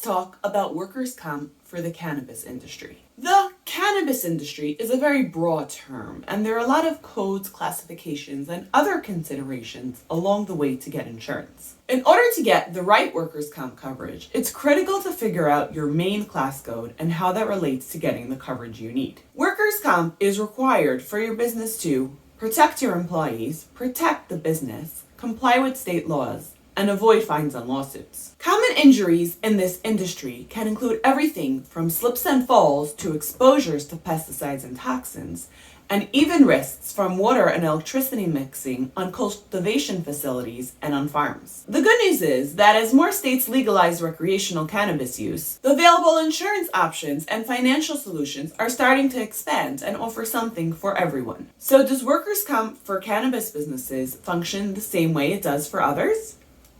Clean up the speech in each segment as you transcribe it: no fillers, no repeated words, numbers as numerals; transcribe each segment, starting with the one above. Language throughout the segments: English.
talk about workers' comp for the cannabis industry. The cannabis industry is a very broad term, and there are a lot of codes, classifications, and other considerations along the way to get insurance. In order to get the right workers' comp coverage, it's critical to figure out your main class code and how that relates to getting the coverage you need. Workers' comp is required for your business to protect your employees, protect the business, comply with state laws, and avoid fines and lawsuits. Common injuries in this industry can include everything from slips and falls to exposures to pesticides and toxins, and even risks from water and electricity mixing on cultivation facilities and on farms. The good news is that as more states legalize recreational cannabis use, the available insurance options and financial solutions are starting to expand and offer something for everyone. So does workers' comp for cannabis businesses function the same way it does for others?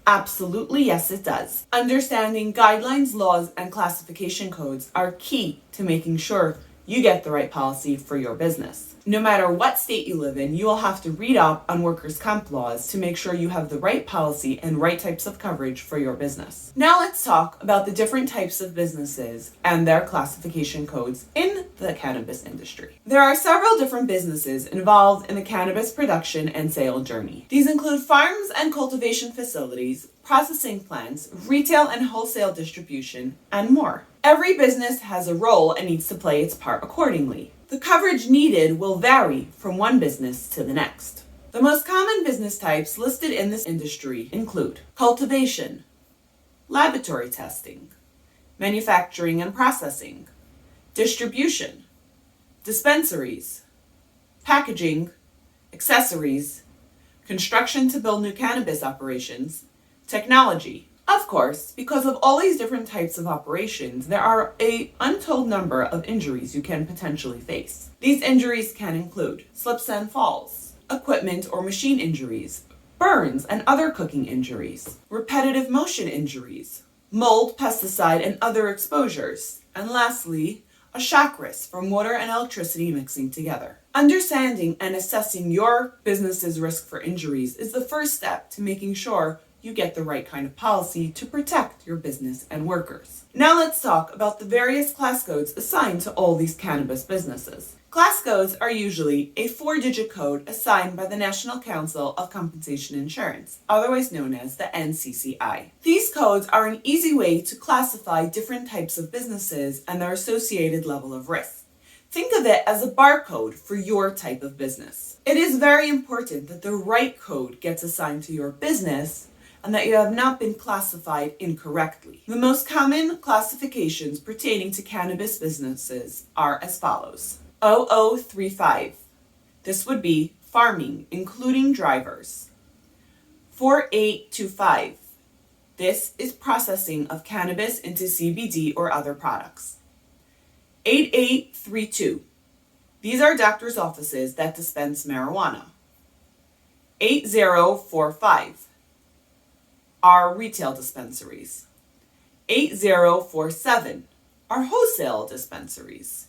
Absolutely, yes, it does. Understanding guidelines, laws, and classification codes are key to making sure you get the right policy for your business. No matter what state you live in, you will have to read up on workers' comp laws to make sure you have the right policy and right types of coverage for your business. Now let's talk about the different types of businesses and their classification codes in the cannabis industry. There are several different businesses involved in the cannabis production and sale journey. These include farms and cultivation facilities, processing plants, retail and wholesale distribution, and more. Every business has a role and needs to play its part accordingly. The coverage needed will vary from one business to the next. The most common business types listed in this industry include cultivation, laboratory testing, manufacturing and processing, distribution, dispensaries, packaging, accessories, construction to build new cannabis operations, technology. Of course, because of all these different types of operations, there are an untold number of injuries you can potentially face. These injuries can include slips and falls, equipment or machine injuries, burns and other cooking injuries, repetitive motion injuries, mold, pesticide, and other exposures, and lastly, a shock risk from water and electricity mixing together. Understanding and assessing your business's risk for injuries is the first step to making sure you get the right kind of policy to protect your business and workers. Now let's talk about the various class codes assigned to all these cannabis businesses. Class codes are usually a 4-digit code assigned by the National Council of Compensation Insurance, otherwise known as the NCCI. These codes are an easy way to classify different types of businesses and their associated level of risk. Think of it as a barcode for your type of business. It is very important that the right code gets assigned to your business and that you have not been classified incorrectly. The most common classifications pertaining to cannabis businesses are as follows. 0035. This would be farming, including drivers. 4825. This is processing of cannabis into CBD or other products. 8832. These are doctors' offices that dispense marijuana. 8045. Are retail dispensaries. 8047 are wholesale dispensaries.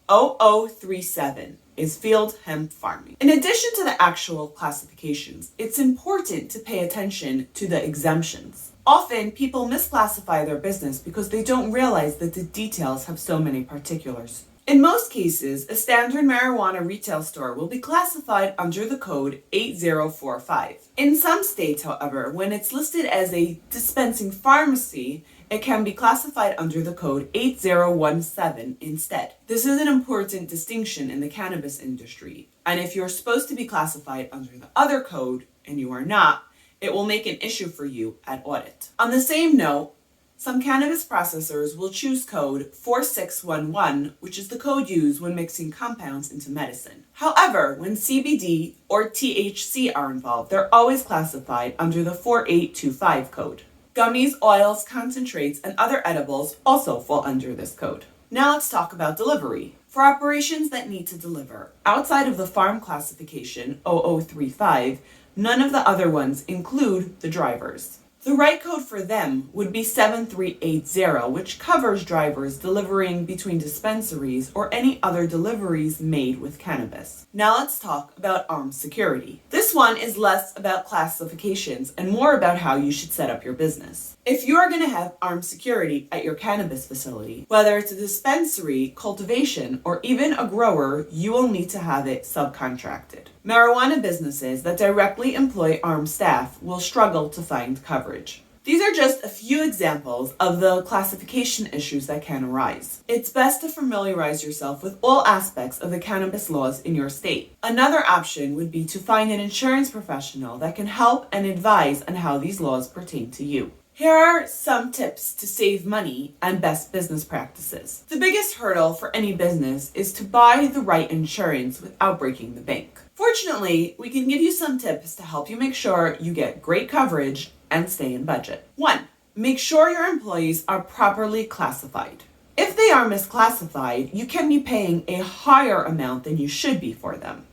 0037 is field hemp farming. In addition to the actual classifications, it's important to pay attention to the exemptions. Often, people misclassify their business because they don't realize that the details have so many particulars. In most cases, a standard marijuana retail store will be classified under the code 8045. In some states, however, when it's listed as a dispensing pharmacy, it can be classified under the code 8017 instead. This is an important distinction in the cannabis industry, and if you're supposed to be classified under the other code and you are not, it will make an issue for you at audit. On the same note, some cannabis processors will choose code 4611, which is the code used when mixing compounds into medicine. However, when CBD or THC are involved, they're always classified under the 4825 code. Gummies, oils, concentrates, and other edibles also fall under this code. Now let's talk about delivery. For operations that need to deliver, outside of the farm classification 0035, none of the other ones include the drivers. The right code for them would be 7380, which covers drivers delivering between dispensaries or any other deliveries made with cannabis. Now let's talk about armed security. This This one is less about classifications and more about how you should set up your business. If you are going to have armed security at your cannabis facility, whether it's a dispensary, cultivation, or even a grower, you will need to have it subcontracted. Marijuana businesses that directly employ armed staff will struggle to find coverage. These are just a few examples of the classification issues that can arise. It's best to familiarize yourself with all aspects of the cannabis laws in your state. Another option would be to find an insurance professional that can help and advise on how these laws pertain to you. Here are some tips to save money and best business practices. The biggest hurdle for any business is to buy the right insurance without breaking the bank. Fortunately, we can give you some tips to help you make sure you get great coverage and stay in budget. 1. Make sure your employees are properly classified. If they are misclassified, you can be paying a higher amount than you should be for them,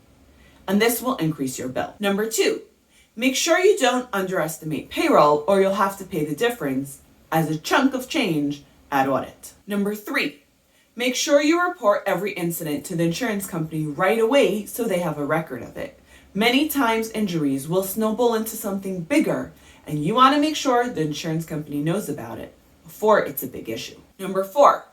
and this will increase your bill. Number 2, make sure you don't underestimate payroll or you'll have to pay the difference as a chunk of change at audit. Number 3, make sure you report every incident to the insurance company right away so they have a record of it. Many times injuries will snowball into something bigger, and you want to make sure the insurance company knows about it before it's a big issue. Number 4,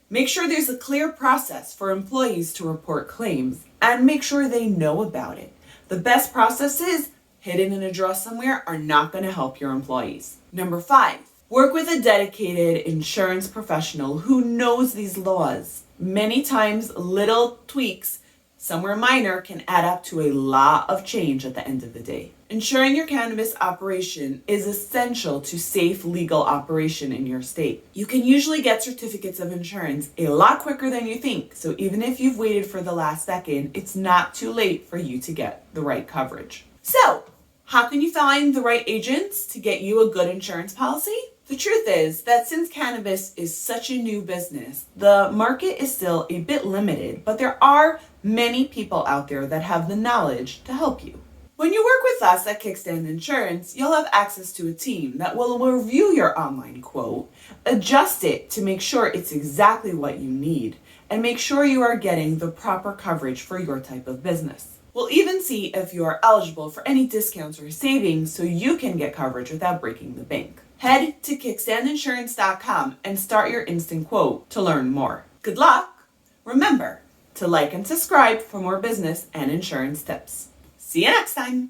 make sure there's a clear process for employees to report claims and make sure they know about it. The best processes hidden in a drawer somewhere are not going to help your employees. Number 5, work with a dedicated insurance professional who knows these laws. Many times little tweaks, somewhere minor, can add up to a lot of change at the end of the day. Ensuring your cannabis operation is essential to safe legal operation in your state. You can usually get certificates of insurance a lot quicker than you think, so even if you've waited for the last second, it's not too late for you to get the right coverage. So, how can you find the right agents to get you a good insurance policy? The truth is that since cannabis is such a new business, the market is still a bit limited, but there are many people out there that have the knowledge to help you. When you work with us at Kickstand Insurance, you'll have access to a team that will review your online quote, adjust it to make sure it's exactly what you need, and make sure you are getting the proper coverage for your type of business. We'll even see if you are eligible for any discounts or savings so you can get coverage without breaking the bank. Head to kickstandinsurance.com and start your instant quote to learn more. Good luck! Remember to like and subscribe for more business and insurance tips. See you next time!